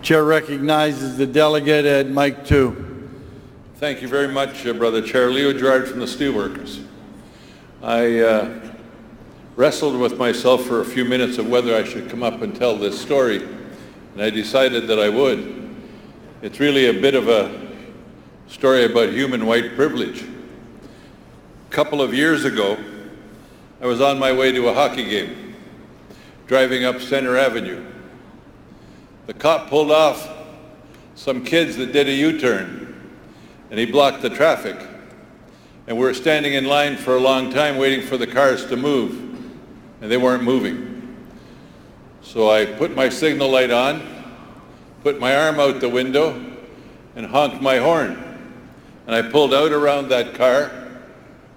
Chair recognizes the delegate at mic 2. Thank you very much, Brother Chair. LeoGerard from the Steelworkers. I wrestled with myself for a few minutes of whether I should come up and tell this story, and I decided that I would. It's really a bit of a story about human white privilege. A couple of years ago, I was on my way to a hockey game, driving up Center Avenue. The cop pulled off some kids that did a U-turn, and he blocked the traffic. And we were standing in line for a long time waiting for the cars to move, and they weren't moving. So I put my signal light on, put my arm out the window, and honked my horn. And I pulled out around that car,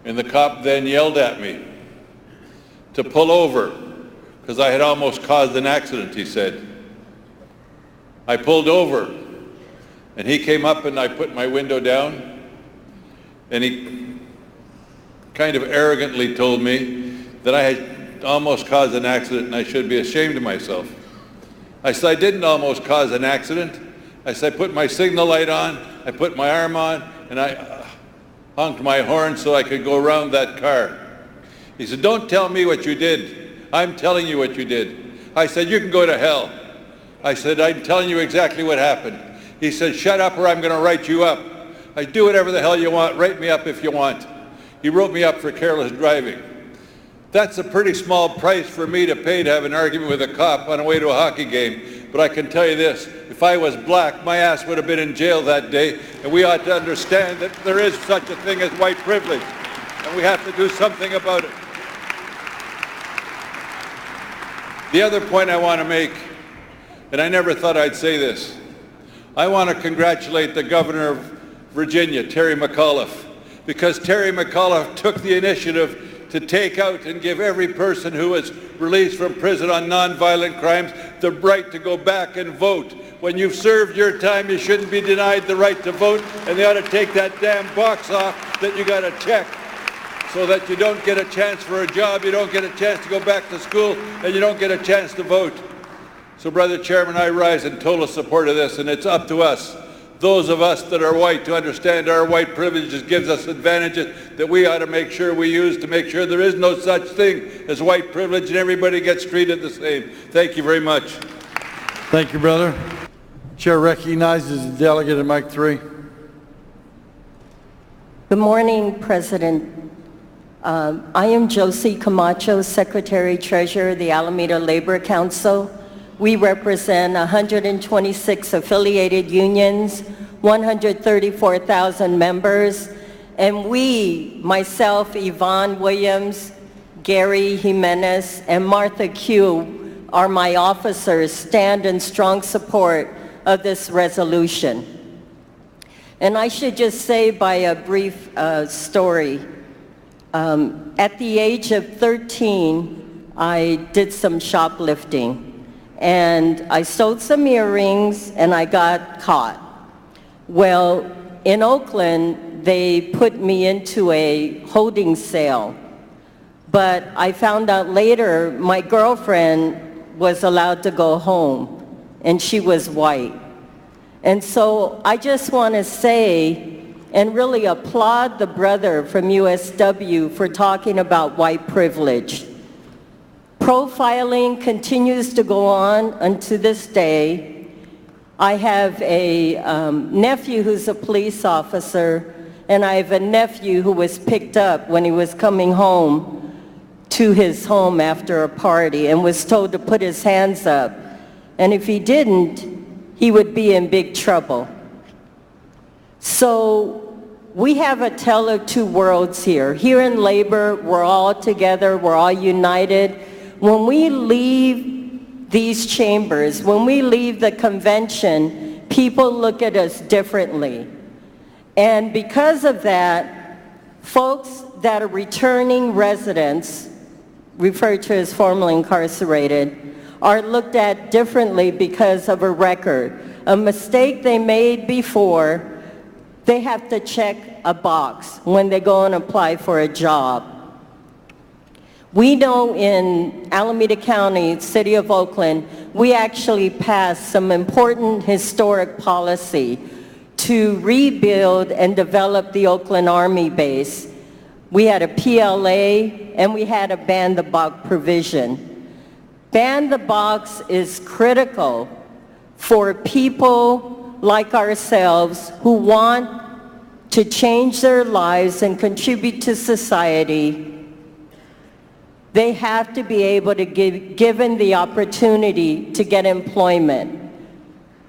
and the cop then yelled at me to pull over, because I had almost caused an accident, he said. I pulled over, and he came up and I put my window down, and he kind of arrogantly told me that I had almost caused an accident and I should be ashamed of myself. I said, I didn't almost cause an accident. I said, I put my signal light on, I put my arm on, and I honked my horn so I could go around that car. He said, don't tell me what you did. I'm telling you what you did. I said, you can go to hell. I said, I'm telling you exactly what happened. He said, shut up or I'm going to write you up. I do whatever the hell you want. Write me up if you want. He wrote me up for careless driving. That's a pretty small price for me to pay to have an argument with a cop on the way to a hockey game. But I can tell you this, if I was black, my ass would have been in jail that day, and we ought to understand that there is such a thing as white privilege, and we have to do something about it. The other point I want to make, and I never thought I'd say this, I want to congratulate the governor of Virginia, Terry McAuliffe, because Terry McAuliffe took the initiative to take out and give every person who was released from prison on nonviolent crimes the right to go back and vote. When you've served your time, you shouldn't be denied the right to vote, and they ought to take that damn box off that you got to check so that you don't get a chance for a job, you don't get a chance to go back to school, and you don't get a chance to vote. So, Brother Chairman, I rise in total support of this, and it's up to us, those of us that are white, to understand our white privileges gives us advantages that we ought to make sure we use to make sure there is no such thing as white privilege and everybody gets treated the same. Thank you very much. Thank you, brother. Chair recognizes the delegate at mic 3. Good morning, President. I am JosieCamacho, Secretary-Treasurer of the Alameda Labor Council. We represent 126 affiliated unions, 134,000 members, and we, myself, Yvonne Williams, Gary Jimenez, and Martha Q, are my officers, stand in strong support of this resolution. And I should just say by a brief story, at the age of 13, I did some shoplifting. And I stole some earrings and I got caught. Well, in Oakland, they put me into a holding cell. But I found out later my girlfriend was allowed to go home, and she was white. And so I just want to say and really applaud the brother from USW for talking about white privilege. Profiling continues to go on unto this day. I have a nephew who's a police officer, and I have a nephew who was picked up when he was coming home to his home after a party and was told to put his hands up. And if he didn't, he would be in big trouble. So we have a tale of two worlds here. Here in labor, we're all together, we're all united. When we leave these chambers, when we leave the convention, people look at us differently. And because of that, folks that are returning residents, referred to as formerly incarcerated, are looked at differently because of a record. A mistake they made before, they have to check a box when they go and apply for a job. We know in Alameda County, City of Oakland, we actually passed some important historic policy to rebuild and develop the Oakland Army base. We had a PLA and we had a ban the box provision. Ban the box is critical for people like ourselves who want to change their lives and contribute to society. They have to be able to given the opportunity to get employment.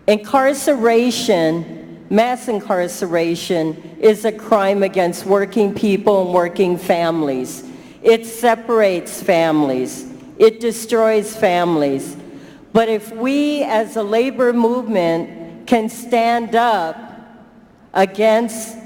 Incarceration, mass incarceration, is a crime against working people and working families. It separates families. It destroys families. But if we as a labor movement can stand up against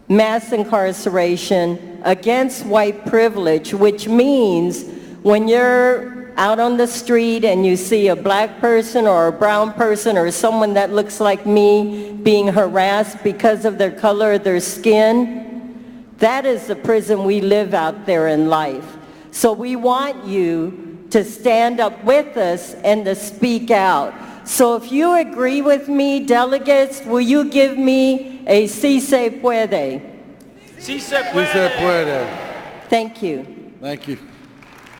mass incarceration, against white privilege, which means when you're out on the street and you see a black person or a brown person or someone that looks like me being harassed because of their color of their skin, that is the prison we live out there in life. So we want you to stand up with us and to speak out. So if you agree with me, delegates, will you give me a si se puede? Sí se puede. Sí se puede. Thank you. Thank you.